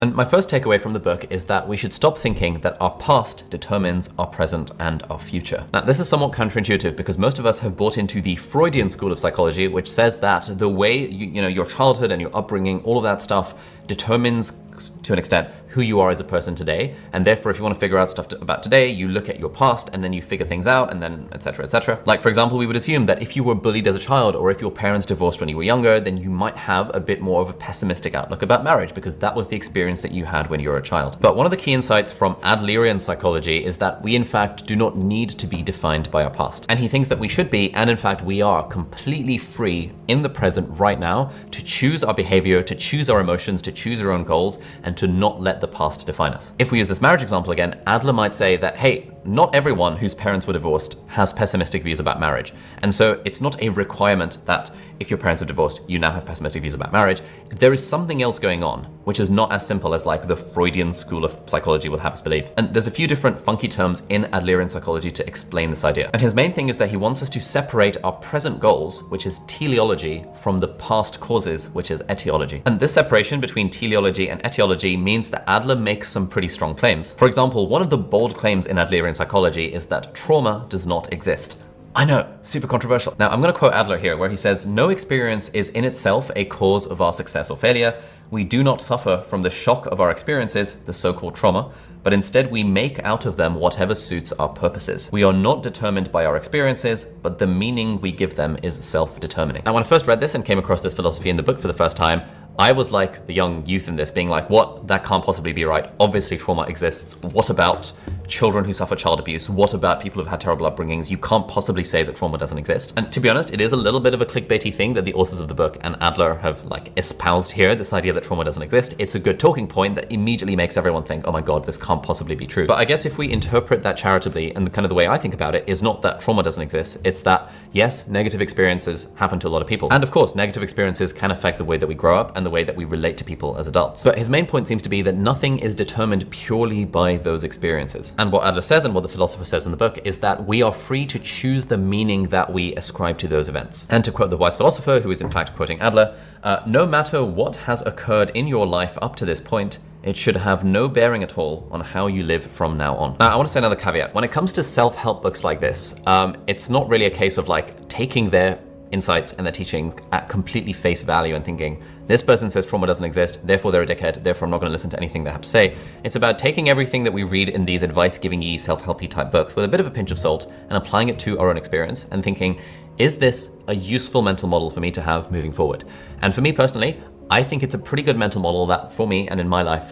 And my first takeaway from the book is that we should stop thinking that our past determines our present and our future. Now, this is somewhat counterintuitive because most of us have bought into the Freudian school of psychology, which says that the way your childhood and your upbringing, all of that stuff determines to an extent who you are as a person today. And therefore, if you want to figure out stuff about today, you look at your past and then you figure things out and then et cetera, et cetera. Like, for example, we would assume that if you were bullied as a child or if your parents divorced when you were younger, then you might have a bit more of a pessimistic outlook about marriage because that was the experience that you had when you were a child. But one of the key insights from Adlerian psychology is that we in fact do not need to be defined by our past. And he thinks that we should be, and in fact we are, completely free in the present right now to choose our behavior, to choose our emotions, to choose our own goals, and to not let the past define us. If we use this marriage example again, Adler might say that, hey, not everyone whose parents were divorced has pessimistic views about marriage. And so it's not a requirement that if your parents are divorced, you now have pessimistic views about marriage. There is something else going on, which is not as simple as like the Freudian school of psychology would have us believe. And there's a few different funky terms in Adlerian psychology to explain this idea. And his main thing is that he wants us to separate our present goals, which is teleology, from the past causes, which is etiology. And this separation between teleology and etiology means that Adler makes some pretty strong claims. For example, one of the bold claims in Adlerian psychology is that trauma does not exist. I know, super controversial. Now, I'm going to quote Adler here, where he says, "No experience is in itself a cause of our success or failure. We do not suffer from the shock of our experiences, the so-called trauma, but instead we make out of them whatever suits our purposes. We are not determined by our experiences, but the meaning we give them is self-determining." Now, when I first read this and came across this philosophy in the book for the first time, I was like the young youth in this, being like, what? That can't possibly be right. Obviously trauma exists. What about children who suffer child abuse? What about people who've had terrible upbringings? You can't possibly say that trauma doesn't exist. And to be honest, it is a little bit of a clickbaity thing that the authors of the book and Adler have like espoused here, this idea that trauma doesn't exist. It's a good talking point that immediately makes everyone think, oh my God, this can't possibly be true. But I guess if we interpret that charitably, and kind of the way I think about it is not that trauma doesn't exist, it's that yes, negative experiences happen to a lot of people. And of course, negative experiences can affect the way that we grow up and the way that we relate to people as adults. But his main point seems to be that nothing is determined purely by those experiences. And what Adler says and what the philosopher says in the book is that we are free to choose the meaning that we ascribe to those events. And to quote the wise philosopher, who is in fact quoting Adler, no matter what has occurred in your life up to this point, it should have no bearing at all on how you live from now on. Now, I want to say another caveat. When it comes to self-help books like this, it's not really a case of like taking their insights and their teaching at completely face value and thinking, this person says trauma doesn't exist, therefore they're a dickhead, therefore I'm not going to listen to anything they have to say. It's about taking everything that we read in these advice-giving-y, self-helpy type books with a bit of a pinch of salt and applying it to our own experience and thinking, is this a useful mental model for me to have moving forward? And for me personally, I think it's a pretty good mental model that for me and in my life